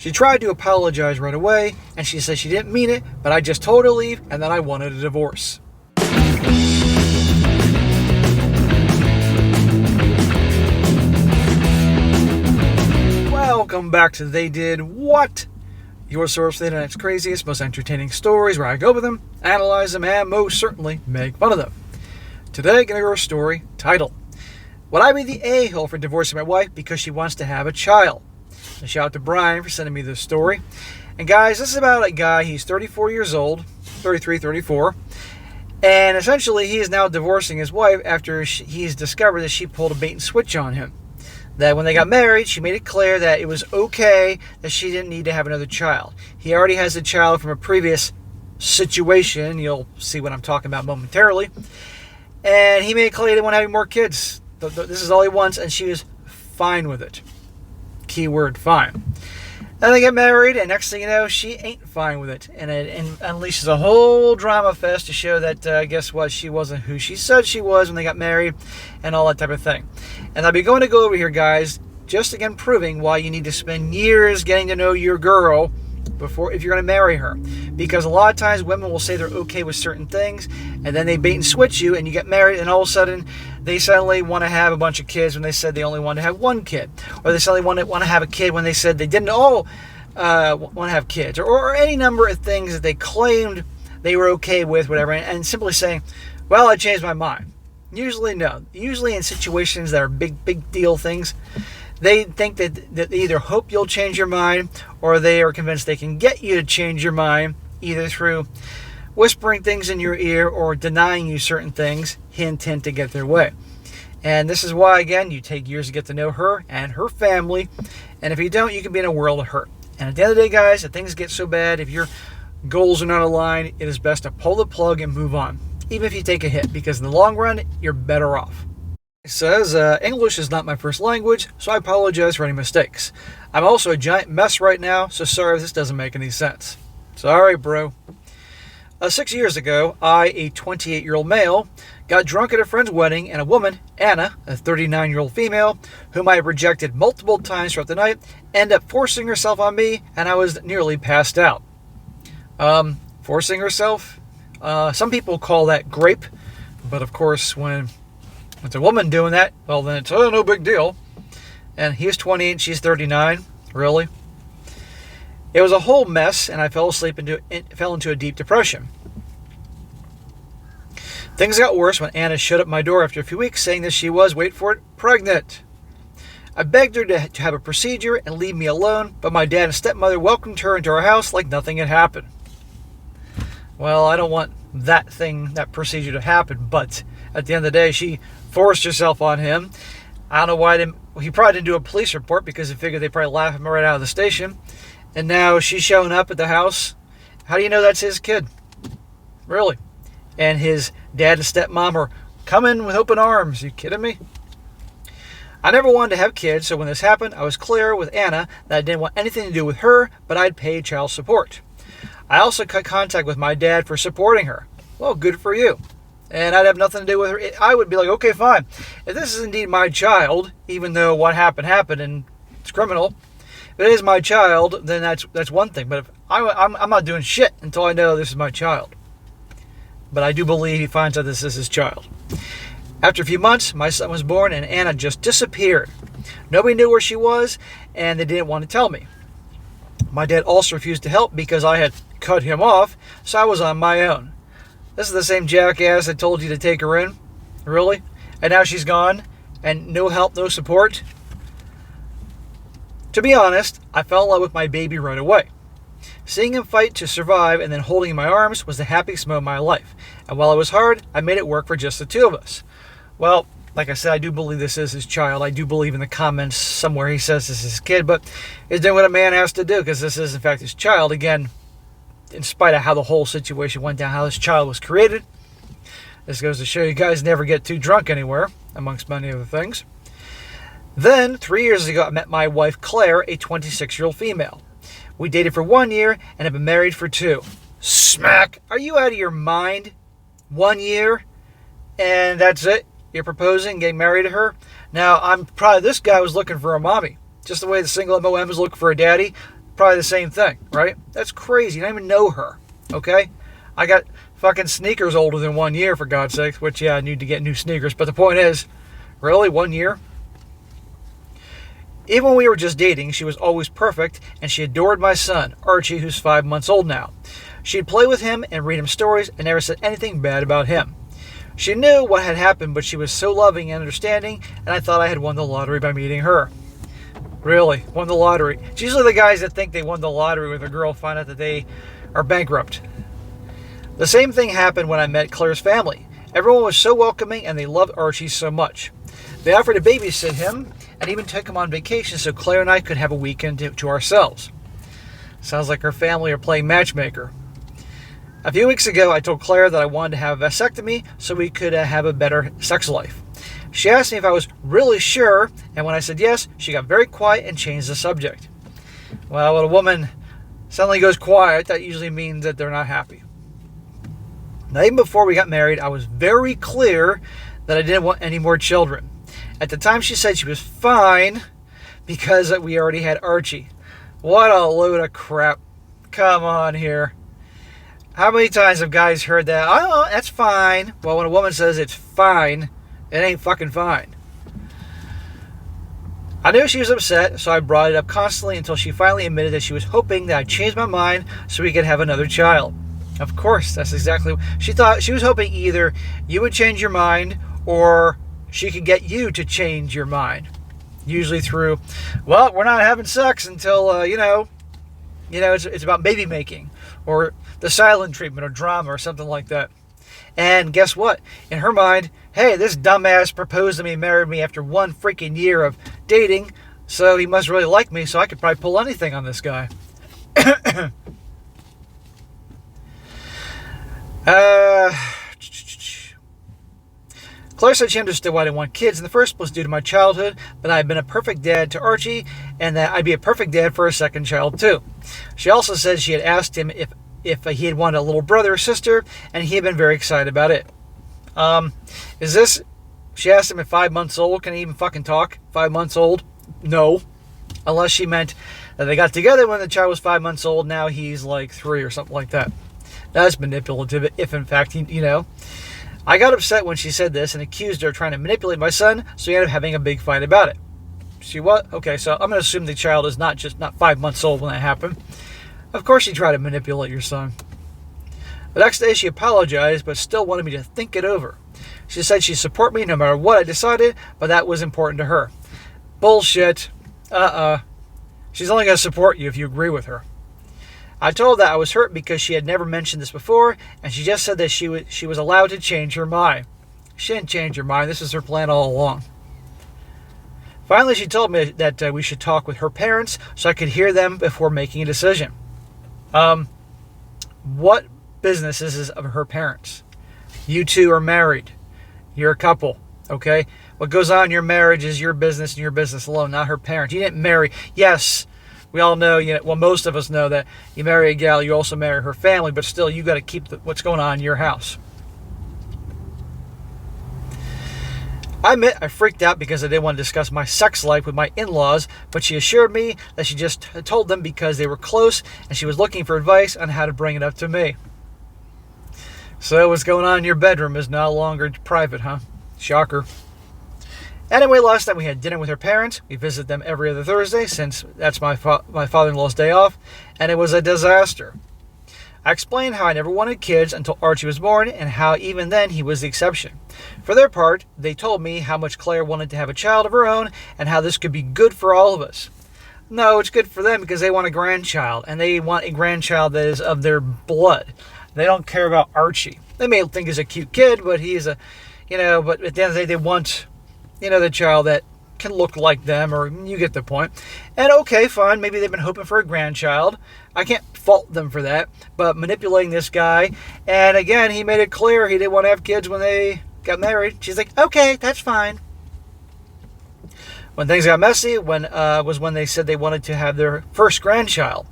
She tried to apologize right away, and she said she didn't mean it, but I just told her to leave and that I wanted a divorce. Welcome back to They Did What? Your source for the internet's craziest, most entertaining stories, where I go over them, analyze them, and most certainly make fun of them. Today, I'm going to go over a story titled, Would I Be the A-hole for Divorcing My Wife Because She Wants to Have a Child? A shout out to Brian for sending me this story. And guys, this is about a guy, he's 34 years old, 33, 34, and essentially he is now divorcing his wife after he's discovered that she pulled a bait and switch on him. That when they got married, she made it clear that it was okay that she didn't need to have another child. He already has a child from a previous situation. You'll see what I'm talking about momentarily. And he made it clear he didn't want to have any more kids. This is all he wants, and she was fine with it. Keyword fine. And they get married, and next thing you know, she ain't fine with it. And it unleashes a whole drama fest to show that, guess what, she wasn't who she said she was when they got married, and all that type of thing. And I'll be going to go over here, guys, just again proving why you need to spend years getting to know your girl before, if you're going to marry her. Because a lot of times women will say they're okay with certain things, and then they bait and switch you, and you get married, and all of a sudden they suddenly want to have a bunch of kids when they said they only wanted to have one kid, or they suddenly want to have a kid when they said they didn't all want to have kids, or any number of things that they claimed they were okay with, whatever, and simply saying, well, I changed my mind. Usually no. Usually in situations that are big deal things, they think that they either hope you'll change your mind, or they are convinced they can get you to change your mind, either through whispering things in your ear or denying you certain things, hint, to get their way. And this is why, again, you take years to get to know her and her family, and if you don't, you can be in a world of hurt. And at the end of the day, guys, if things get so bad, if your goals are not aligned, it is best to pull the plug and move on, even if you take a hit, because in the long run, you're better off. It says, English is not my first language, so I apologize for any mistakes. I'm also a giant mess right now, so sorry if this doesn't make any sense. Sorry, bro. 6 years ago, I, a 28-year-old male, got drunk at a friend's wedding, and a woman, Anna, a 39-year-old female, whom I had rejected multiple times throughout the night, ended up forcing herself on me, and I was nearly passed out. Forcing herself? Some people call that grape, but of course, when it's a woman doing that, well, then it's no big deal. And he's 28 and she's 39. Really? It was a whole mess, and I fell into a deep depression. Things got worse when Anna showed up my door after a few weeks, saying that she was, wait for it, pregnant. I begged her to have a procedure and leave me alone, but my dad and stepmother welcomed her into our house like nothing had happened. Well, I don't want that procedure to happen, but at the end of the day, she forced herself on him. I don't know why he probably didn't do a police report, because he figured they'd probably laugh him right out of the station. And now she's showing up at the house. How do you know that's his kid? Really? And his dad and stepmom are coming with open arms. Are you kidding me? I never wanted to have kids, so when this happened, I was clear with Anna that I didn't want anything to do with her, but I'd pay child support. I also cut contact with my dad for supporting her. Well, good for you. And I'd have nothing to do with her. I would be like, okay, fine. If this is indeed my child, even though what happened and it's criminal, if it is my child, then that's one thing. But if I'm not doing shit until I know this is my child. But I do believe he finds out this is his child. After a few months, my son was born, and Anna just disappeared. Nobody knew where she was, and they didn't want to tell me. My dad also refused to help because I had cut him off, so I was on my own. This is the same jackass that told you to take her in? Really? And now she's gone, and no help, no support? To be honest, I fell in love with my baby right away. Seeing him fight to survive and then holding him in my arms was the happiest moment of my life. And while it was hard, I made it work for just the two of us. Well, like I said, I do believe this is his child. I do believe in the comments somewhere he says this is his kid, but he's doing what a man has to do, because this is in fact his child. Again, in spite of how the whole situation went down, how this child was created. This goes to show you guys never get too drunk anywhere, amongst many other things. Then, 3 years ago, I met my wife, Claire, a 26-year-old female. We dated for 1 year and have been married for 2. Smack! Are you out of your mind? 1 year? And that's it? You're proposing, getting married to her? Now, this guy was looking for a mommy. Just the way the single MOM is looking for a daddy. probably the same thing, right? That's crazy. I don't even know her, okay? I got fucking sneakers older than 1 year, for God's sake, which, yeah, I need to get new sneakers. But the point is, really, 1 year? Even when we were just dating, she was always perfect, and she adored my son, Archie, who's 5 months old now. She'd play with him and read him stories and never said anything bad about him. She knew what had happened, but she was so loving and understanding, and I thought I had won the lottery by meeting her. Really, won the lottery. It's usually the guys that think they won the lottery with a girl find out that they are bankrupt. The same thing happened when I met Claire's family. Everyone was so welcoming, and they loved Archie so much. They offered to babysit him, and even took him on vacation so Claire and I could have a weekend to ourselves. Sounds like her family are playing matchmaker. A few weeks ago, I told Claire that I wanted to have a vasectomy so we could have a better sex life. She asked me if I was really sure, and when I said yes, she got very quiet and changed the subject. Well, when a woman suddenly goes quiet, that usually means that they're not happy. Now, even before we got married, I was very clear that I didn't want any more children. At the time, she said she was fine because we already had Archie. What a load of crap. Come on here. How many times have guys heard that? Oh, that's fine. Well, when a woman says it's fine, it ain't fucking fine. I knew she was upset, so I brought it up constantly until she finally admitted that she was hoping that I'd change my mind so we could have another child. Of course, that's exactly what she thought. She was hoping either you would change your mind or she could get you to change your mind. Usually through, well, we're not having sex until, it's about baby making or the silent treatment or drama or something like that. And guess what? In her mind, hey, this dumbass proposed to me, married me after 1 freaking year of dating, so he must really like me, so I could probably pull anything on this guy. Claire said she understood why I didn't want kids in the first place due to my childhood, but I had been a perfect dad to Archie, and that I'd be a perfect dad for a second child too. She also said she had asked him if he had wanted a little brother or sister, and he had been very excited about it. She asked him at 5 months old, can he even fucking talk? 5 months old? No. Unless she meant that they got together when the child was 5 months old, now he's like 3 or something like that. That's manipulative, if in fact, I got upset when she said this and accused her of trying to manipulate my son, so we ended up having a big fight about it. She what? Okay, so I'm going to assume the child is not 5 months old when that happened. Of course she tried to manipulate your son. The next day she apologized, but still wanted me to think it over. She said she'd support me no matter what I decided, but that was important to her. Bullshit. She's only going to support you if you agree with her. I told her that I was hurt because she had never mentioned this before, and she just said that she was allowed to change her mind. She didn't change her mind. This was her plan all along. Finally, she told me that we should talk with her parents so I could hear them before making a decision. What business is this of her parents? You two are married. You're a couple, okay? What goes on in your marriage is your business and your business alone, not her parents. You didn't marry. Yes, we all know, most of us know that you marry a gal, you also marry her family, but still, you got to keep what's going on in your house. I admit I freaked out because I didn't want to discuss my sex life with my in-laws, but she assured me that she just told them because they were close and she was looking for advice on how to bring it up to me. So what's going on in your bedroom is no longer private, huh? Shocker. Anyway, last night we had dinner with her parents. We visit them every other Thursday since that's my father-in-law's day off, and it was a disaster. I explained how I never wanted kids until Archie was born and how even then he was the exception. For their part, they told me how much Claire wanted to have a child of her own and how this could be good for all of us. No, it's good for them because they want a grandchild, and they want a grandchild that is of their blood. They don't care about Archie. They may think he's a cute kid, but he's but at the end of the day, they want, the child that can look like them, or you get the point. And okay, fine, maybe they've been hoping for a grandchild. I can't fault them for that, but manipulating this guy, and again, he made it clear he didn't want to have kids when they got married. She's like, okay, that's fine. When things got messy, was when they said they wanted to have their first grandchild.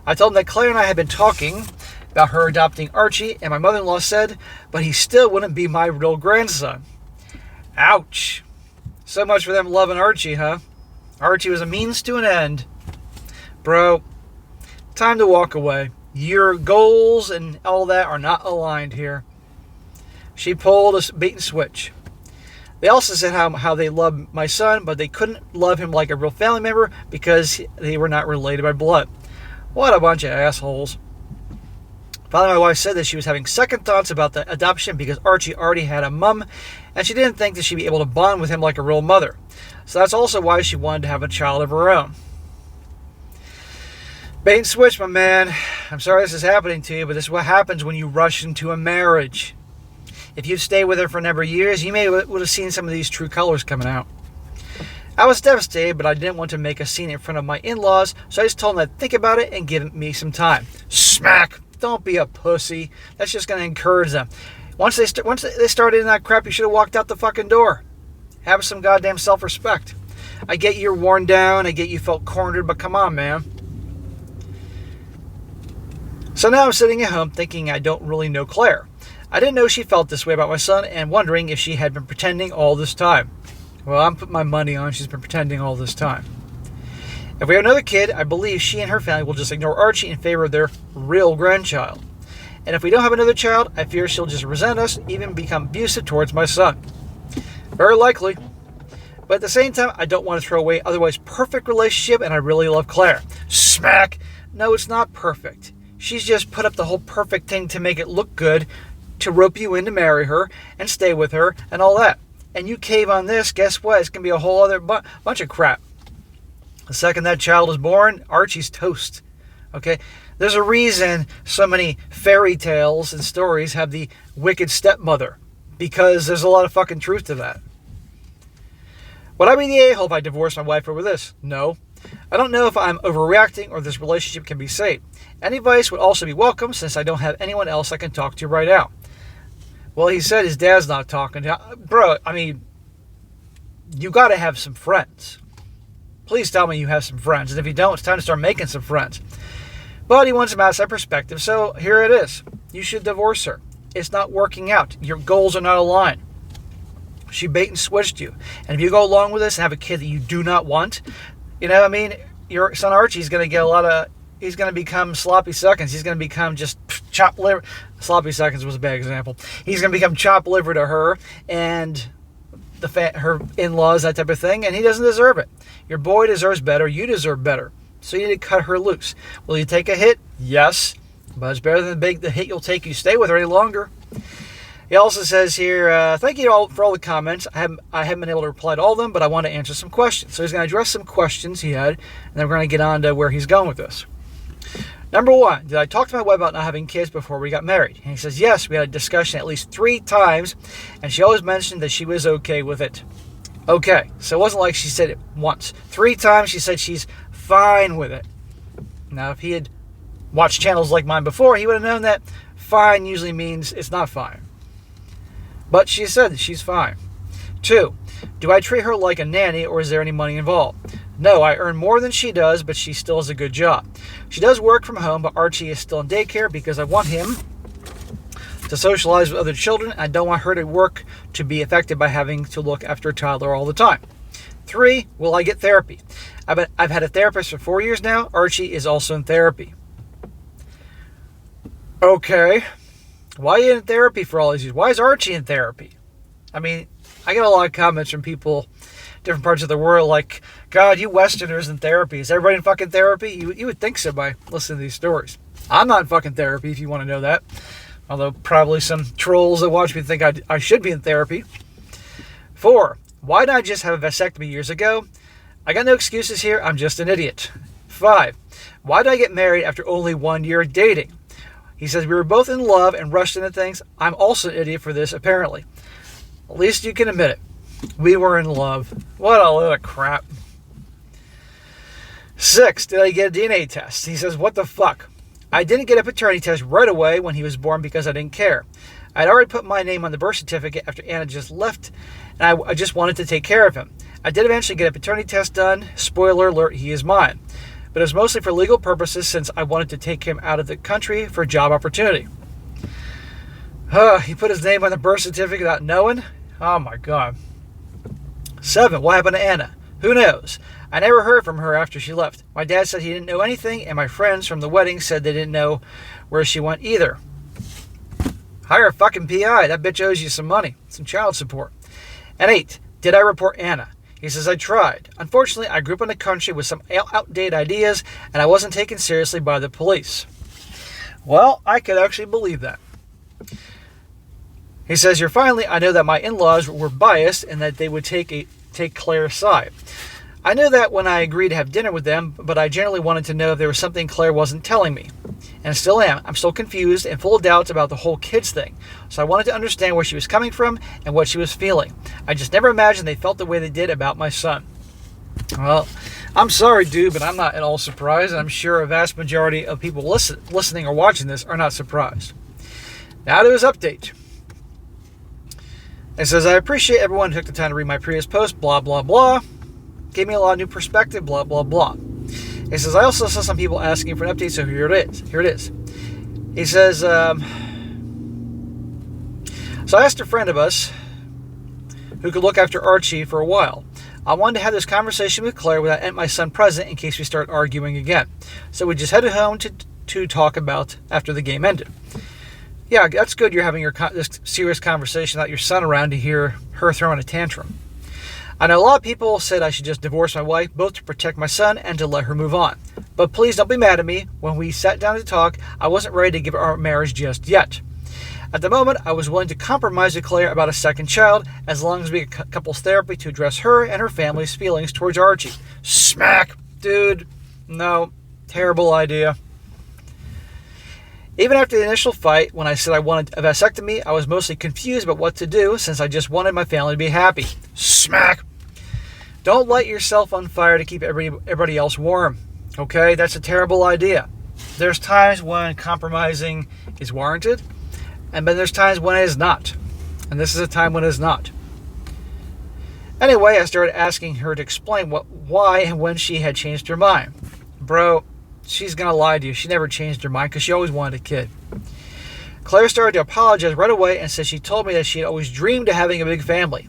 I told them that Claire and I had been talking about her adopting Archie, and my mother-in-law said, but he still wouldn't be my real grandson. Ouch. So much for them loving Archie, huh? Archie was a means to an end. Bro, time to walk away. Your goals and all that are not aligned here. She pulled a bait and switch. They also said how they loved my son, but they couldn't love him like a real family member because they were not related by blood. What a bunch of assholes. Finally, my wife said that she was having second thoughts about the adoption because Archie already had a mom, and she didn't think that she'd be able to bond with him like a real mother. So that's also why she wanted to have a child of her own. Bait and switch, my man. I'm sorry this is happening to you, but this is what happens when you rush into a marriage. If you stay with her for a number of years, you may would have seen some of these true colors coming out. I was devastated, but I didn't want to make a scene in front of my in-laws, so I just told them to think about it and give me some time. Smack! Don't be a pussy. That's just going to encourage them. Once they started in that crap, you should have walked out the fucking door. Have some goddamn self-respect. I get you're worn down. I get you felt cornered, but come on, man. So now I'm sitting at home thinking I don't really know Claire. I didn't know she felt this way about my son and wondering if she had been pretending all this time. Well, I'm putting my money on she's been pretending all this time. If we have another kid, I believe she and her family will just ignore Archie in favor of their real grandchild. And if we don't have another child, I fear she'll just resent us, even become abusive towards my son. Very likely. But at the same time, I don't want to throw away otherwise perfect relationship, and I really love Claire. Smack! No, it's not perfect. She's just put up the whole perfect thing to make it look good, to rope you in to marry her and stay with her and all that. And you cave on this, guess what? It's going to be a whole other bunch of crap. The second that child is born, Archie's toast. Okay? There's a reason so many fairy tales and stories have the wicked stepmother. Because there's a lot of fucking truth to that. Would I be the a-hole if I divorced my wife over this? No. I don't know if I'm overreacting or this relationship can be saved. Any advice would also be welcome since I don't have anyone else I can talk to right now. Well, he said his dad's not talking to him. Bro, I mean, you got to have some friends. Please tell me you have some friends. And if you don't, it's time to start making some friends. But he wants some outside perspective, so here it is. You should divorce her. It's not working out. Your goals are not aligned. She bait and switched you. And if you go along with this and have a kid that you do not want, you know, I mean, your son Archie's going to get he's going to become sloppy seconds. He's going to become just chopped liver. Sloppy seconds was a bad example. He's going to become chopped liver to her and her in-laws, that type of thing, and he doesn't deserve it. Your boy deserves better. You deserve better. So you need to cut her loose. Will you take a hit? Yes. But it's better than the hit you'll take. You stay with her any longer. He also says here, thank you all for all the comments. I haven't been able to reply to all of them, but I want to answer some questions. So he's going to address some questions he had, and then we're going to get on to where he's going with this. Number 1, did I talk to my wife about not having kids before we got married? And he says, yes, we had a discussion at least 3 times, and she always mentioned that she was okay with it. Okay, so it wasn't like she said it once. 3 times she said she's fine with it. Now, if he had watched channels like mine before, he would have known that fine usually means it's not fine. But she said that she's fine. 2, do I treat her like a nanny or is there any money involved? No, I earn more than she does, but she still has a good job. She does work from home, but Archie is still in daycare because I want him to socialize with other children. I don't want her to work to be affected by having to look after a toddler all the time. 3, will I get therapy? I've had a therapist for 4 years now. Archie is also in therapy. Okay. Why are you in therapy for all these years? Why is Archie in therapy? I mean, I get a lot of comments from people, different parts of the world, like, God, you Westerners in therapy. Is everybody in fucking therapy? You would think so by listening to these stories. I'm not in fucking therapy, if you want to know that. Although probably some trolls that watch me think I should be in therapy. 4, why did I just have a vasectomy years ago? I got no excuses here. I'm just an idiot. 5, why did I get married after only 1 year dating? He says, we were both in love and rushed into things. I'm also an idiot for this, apparently. At least you can admit it. We were in love. What a load of crap. 6, did I get a DNA test? He says, what the fuck? I didn't get a paternity test right away when he was born because I didn't care. I'd already put my name on the birth certificate after Anna just left, and I just wanted to take care of him. I did eventually get a paternity test done. Spoiler alert, he is mine. But it was mostly for legal purposes since I wanted to take him out of the country for a job opportunity. He put his name on the birth certificate without knowing? Oh my God. 7, what happened to Anna? Who knows? I never heard from her after she left. My dad said he didn't know anything, and my friends from the wedding said they didn't know where she went either. Hire a fucking PI. That bitch owes you some money, some child support. And 8, did I report Anna? He says, I tried. Unfortunately, I grew up in a country with some outdated ideas, and I wasn't taken seriously by the police. Well, I could actually believe that. He says, here finally, I know that my in-laws were biased and that they would take Claire's side. I knew that when I agreed to have dinner with them, but I generally wanted to know if there was something Claire wasn't telling me. And still am. I'm still confused and full of doubts about the whole kids thing. So I wanted to understand where she was coming from and what she was feeling. I just never imagined they felt the way they did about my son. Well, I'm sorry, dude, but I'm not at all surprised, and I'm sure a vast majority of people listening or watching this are not surprised. Now to his update. It says, I appreciate everyone who took the time to read my previous post, blah, blah, blah. Gave me a lot of new perspective, blah, blah, blah. He says, I also saw some people asking for an update, so here it is. He says, so I asked a friend of us who could look after Archie for a while. I wanted to have this conversation with Claire without my son present in case we start arguing again. So we just headed home to talk about after the game ended. Yeah, that's good you're having this serious conversation without your son around to hear her throwing a tantrum. I know a lot of people said I should just divorce my wife, both to protect my son and to let her move on. But please don't be mad at me. When we sat down to talk, I wasn't ready to give our marriage just yet. At the moment, I was willing to compromise with Claire about a second child, as long as we get couples therapy to address her and her family's feelings towards Archie. Smack! Dude, no. Terrible idea. Even after the initial fight, when I said I wanted a vasectomy, I was mostly confused about what to do since I just wanted my family to be happy. Smack! Don't light yourself on fire to keep everybody else warm. Okay? That's a terrible idea. There's times when compromising is warranted, and then there's times when it is not. And this is a time when it is not. Anyway, I started asking her to explain why and when she had changed her mind. Bro, she's going to lie to you. She never changed her mind because she always wanted a kid. Claire started to apologize right away and said she told me that she had always dreamed of having a big family.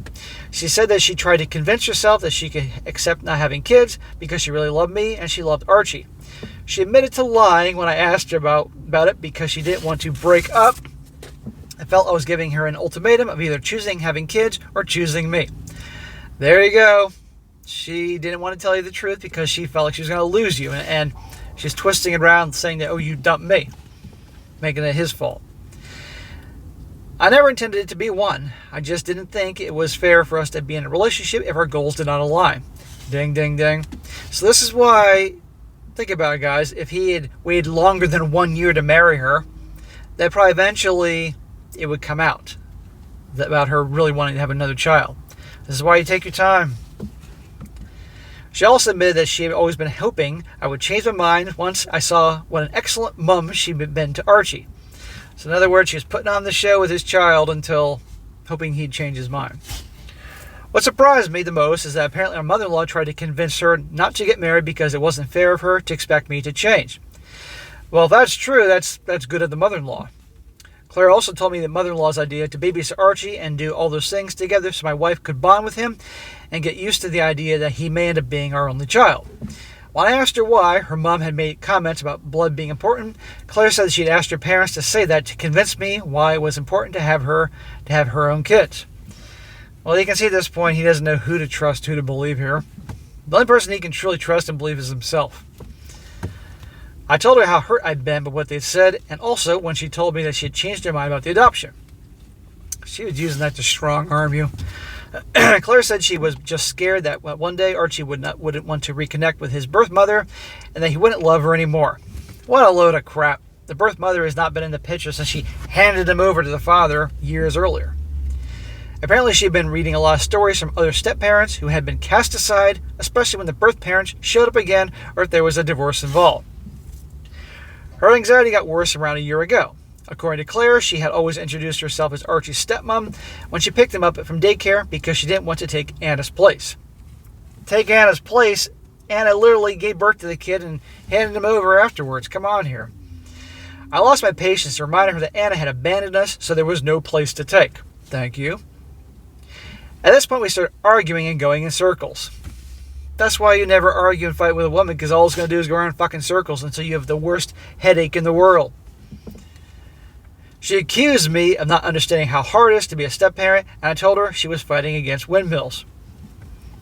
She said that she tried to convince herself that she could accept not having kids because she really loved me and she loved Archie. She admitted to lying when I asked her about it because she didn't want to break up. I felt I was giving her an ultimatum of either choosing having kids or choosing me. There you go. She didn't want to tell you the truth because she felt like she was going to lose you. And she's twisting it around saying that, oh, you dumped me, making it his fault. I never intended it to be one. I just didn't think it was fair for us to be in a relationship if our goals did not align. Ding, ding, ding. So this is why, think about it, guys. If he had waited longer than 1 year to marry her, that probably eventually it would come out about her really wanting to have another child. This is why you take your time. She also admitted that she had always been hoping I would change my mind once I saw what an excellent mum she'd been to Archie. So in other words, she was putting on the show with his child until hoping he'd change his mind. What surprised me the most is that apparently our mother-in-law tried to convince her not to get married because it wasn't fair of her to expect me to change. Well, if that's true, that's good of the mother-in-law. Claire also told me that mother-in-law's idea to babysit Archie and do all those things together so my wife could bond with him and get used to the idea that he may end up being our only child. When I asked her why her mom had made comments about blood being important, Claire said she had asked her parents to say that to convince me why it was important to have her own kids. Well, you can see at this point he doesn't know who to trust, who to believe here. The only person he can truly trust and believe is himself. I told her how hurt I'd been by what they'd said, and also when she told me that she had changed her mind about the adoption. She was using that to strong-arm you. Claire said she was just scared that one day Archie wouldn't want to reconnect with his birth mother, and that he wouldn't love her anymore. What a load of crap. The birth mother has not been in the picture since she handed him over to the father years earlier. Apparently she had been reading a lot of stories from other step-parents who had been cast aside, especially when the birth parents showed up again or if there was a divorce involved. Her anxiety got worse around a year ago. According to Claire, she had always introduced herself as Archie's stepmom when she picked him up from daycare because she didn't want to take Anna's place. Take Anna's place? Anna literally gave birth to the kid and handed him over afterwards. Come on here. I lost my patience to remind her that Anna had abandoned us, so there was no place to take. Thank you. At this point, we started arguing and going in circles. That's why you never argue and fight with a woman, because all it's going to do is go around in fucking circles until you have the worst headache in the world. She accused me of not understanding how hard it is to be a step-parent, and I told her she was fighting against windmills.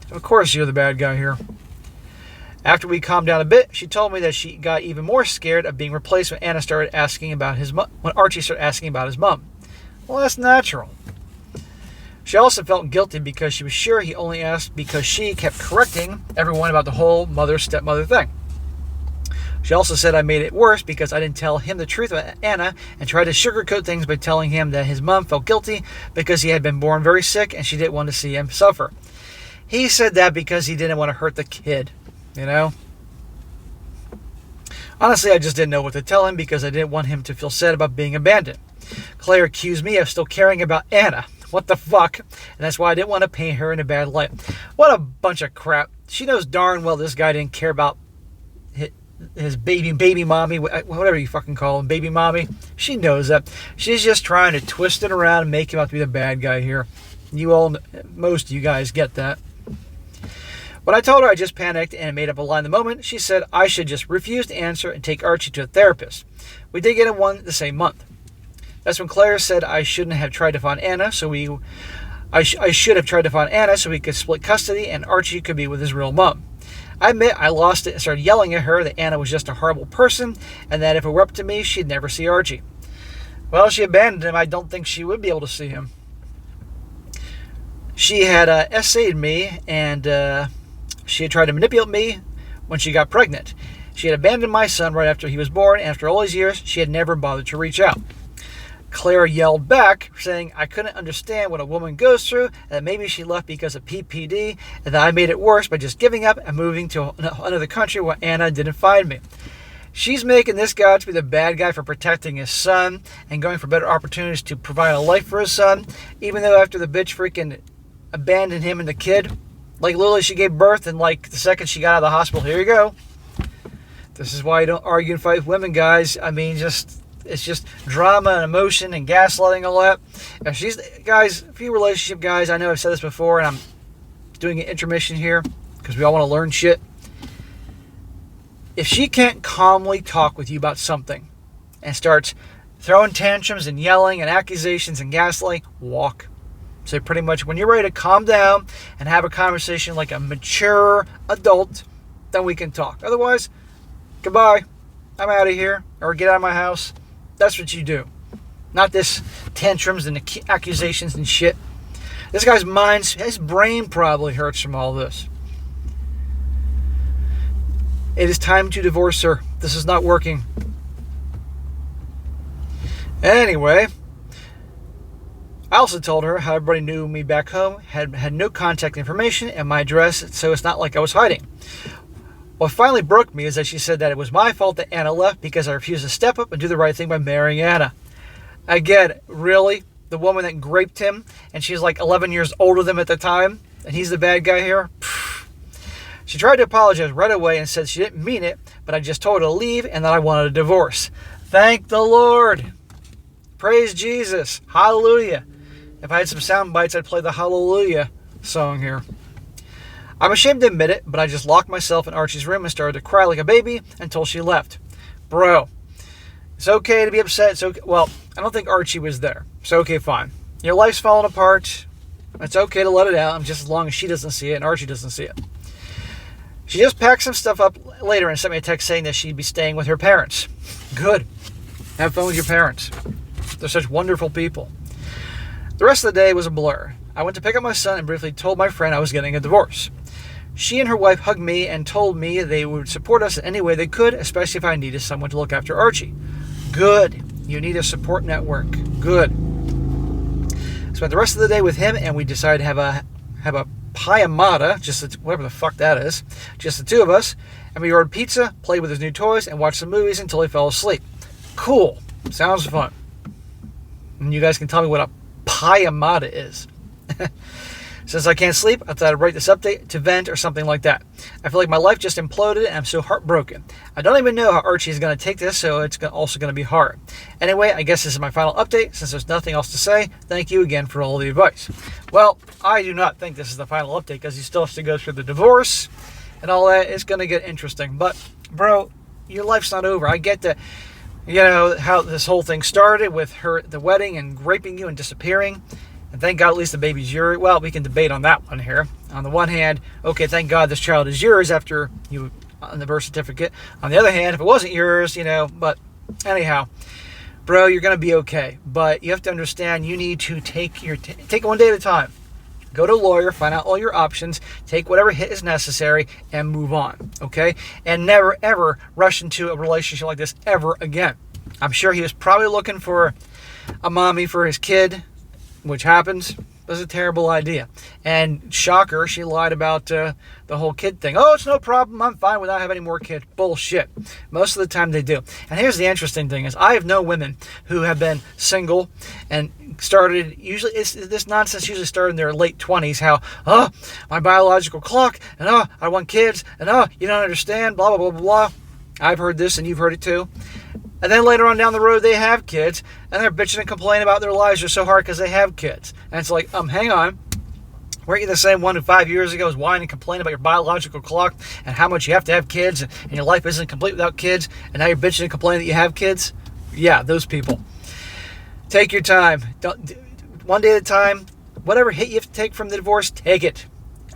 Of course you're the bad guy here. After we calmed down a bit, she told me that she got even more scared of being replaced when Archie started asking about his mom. Well, that's natural. She also felt guilty because she was sure he only asked because she kept correcting everyone about the whole mother-stepmother thing. She also said I made it worse because I didn't tell him the truth about Anna and tried to sugarcoat things by telling him that his mom felt guilty because he had been born very sick and she didn't want to see him suffer. He said that because he didn't want to hurt the kid, you know? Honestly, I just didn't know what to tell him because I didn't want him to feel sad about being abandoned. Claire accused me of still caring about Anna. What the fuck? And that's why I didn't want to paint her in a bad light. What a bunch of crap. She knows darn well this guy didn't care about his baby mommy, whatever you fucking call him, baby mommy. She knows that. She's just trying to twist it around and make him out to be the bad guy here. Most of you guys get that. When I told her I just panicked and made up a lie in the moment, she said I should just refuse to answer and take Archie to a therapist. We did get one the same month. That's when Claire said I shouldn't have tried to find Anna, I should have tried to find Anna so we could split custody and Archie could be with his real mom. I admit I lost it and started yelling at her that Anna was just a horrible person and that if it were up to me, she'd never see Archie. Well, she abandoned him. I don't think she would be able to see him. She had essayed me and she had tried to manipulate me when she got pregnant. She had abandoned my son right after he was born, and after all these years, she had never bothered to reach out. Claire yelled back, saying I couldn't understand what a woman goes through, and that maybe she left because of PPD, and that I made it worse by just giving up and moving to another country where Anna didn't find me. She's making this guy to be the bad guy for protecting his son and going for better opportunities to provide a life for his son, even though after the bitch freaking abandoned him and the kid, like literally she gave birth and like the second she got out of the hospital, here you go. This is why you don't argue and fight with women, guys. I mean, it's just drama and emotion and gaslighting a lot. If she's, guys, a few relationship guys, I know I've said this before and I'm doing an intermission here because we all want to learn shit. If she can't calmly talk with you about something and starts throwing tantrums and yelling and accusations and gaslighting, walk. So pretty much when you're ready to calm down and have a conversation like a mature adult, then we can talk. Otherwise, goodbye. I'm out of here. Or get out of my house. That's what you do. Not this tantrums and accusations and shit. This guy's mind, his brain probably hurts from all this. It is time to divorce her. This is not working. Anyway, I also told her how everybody knew me back home, had no contact information and my address, so it's not like I was hiding. What finally broke me is that she said that it was my fault that Anna left because I refused to step up and do the right thing by marrying Anna. Again, really? The woman that raped him, and she's like 11 years older than him at the time, and he's the bad guy here? Pfft. She tried to apologize right away and said she didn't mean it, but I just told her to leave and that I wanted a divorce. Thank the Lord. Praise Jesus. Hallelujah. If I had some sound bites, I'd play the Hallelujah song here. I'm ashamed to admit it, but I just locked myself in Archie's room and started to cry like a baby until she left. Bro, it's okay to be upset. It's okay. Well, I don't think Archie was there. So, okay, fine. Your life's falling apart. It's okay to let it out, just as long as she doesn't see it and Archie doesn't see it. She just packed some stuff up later and sent me a text saying that she'd be staying with her parents. Good. Have fun with your parents. They're such wonderful people. The rest of the day was a blur. I went to pick up my son and briefly told my friend I was getting a divorce. She and her wife hugged me and told me they would support us in any way they could, especially if I needed someone to look after Archie. Good. You need a support network. Good. Spent the rest of the day with him, and we decided to have a pijamada, whatever the fuck that is, just the two of us, and we ordered pizza, played with his new toys, and watched some movies until he fell asleep. Cool. Sounds fun. And you guys can tell me what a pijamada is. Since I can't sleep, I thought I'd write this update to vent or something like that. I feel like my life just imploded and I'm so heartbroken. I don't even know how Archie is going to take this, so it's also going to be hard. Anyway, I guess this is my final update. Since there's nothing else to say, thank you again for all the advice. Well, I do not think this is the final update because he still has to go through the divorce and all that, it's going to get interesting. But, bro, your life's not over. I get that, you know, how this whole thing started with her, the wedding, and raping you and disappearing. And thank God at least the baby's yours. Well, we can debate on that one here. On the one hand, okay, thank God this child is yours after you, on the birth certificate. On the other hand, if it wasn't yours, you know, but anyhow, bro, you're going to be okay. But you have to understand, you need to take it one day at a time. Go to a lawyer, find out all your options, take whatever hit is necessary, and move on, okay? And never, ever rush into a relationship like this ever again. I'm sure he was probably looking for a mommy for his kid, which happens. It was a terrible idea. And shocker, she lied about the whole kid thing. Oh, it's no problem. I'm fine without having any more kids. Bullshit. Most of the time they do. And here's the interesting thing is I have known women who have been single and started, usually, this nonsense usually started in their late 20s, how, oh, my biological clock, and oh, I want kids, and oh, you don't understand, blah, blah, blah, blah. I've heard this, and you've heard it too. And then later on down the road, they have kids, and they're bitching and complaining about their lives are so hard because they have kids. And it's like, hang on. Weren't you the same one who 5 years ago was whining and complaining about your biological clock and how much you have to have kids, and your life isn't complete without kids, and now you're bitching and complaining that you have kids? Yeah, those people. Take your time. One day at a time. Whatever hit you have to take from the divorce, take it.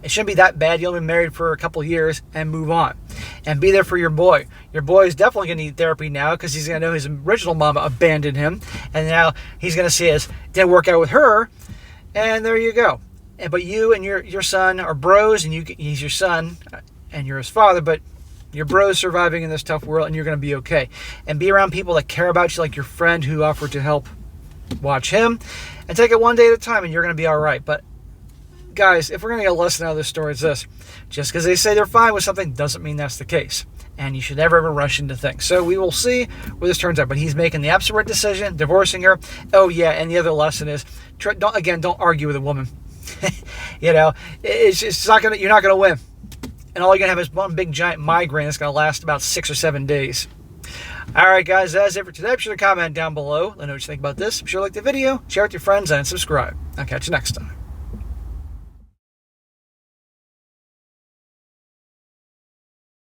It shouldn't be that bad. You'll be married for a couple of years and move on. And be there for your boy. Your boy is definitely going to need therapy now because he's going to know his original mama abandoned him. And now he's going to see it didn't work out with her. And there you go. But you and your son are bros, and he's your son and you're his father, but you're bros surviving in this tough world, and you're going to be okay. And be around people that care about you, like your friend who offered to help watch him. And take it one day at a time, and you're going to be all right. But guys, if we're going to get a lesson out of this story, it's this. Just because they say they're fine with something doesn't mean that's the case. And you should never ever rush into things. So we will see where this turns out. But he's making the absolute right decision, divorcing her. Oh, yeah, and the other lesson is, don't argue with a woman. You know, it's not gonna. You're not going to win. And all you're going to have is one big giant migraine that's going to last about 6 or 7 days. All right, guys, that's it for today. Be sure to comment down below. Let me know what you think about this. Be sure to like the video, share it with your friends, and subscribe. I'll catch you next time.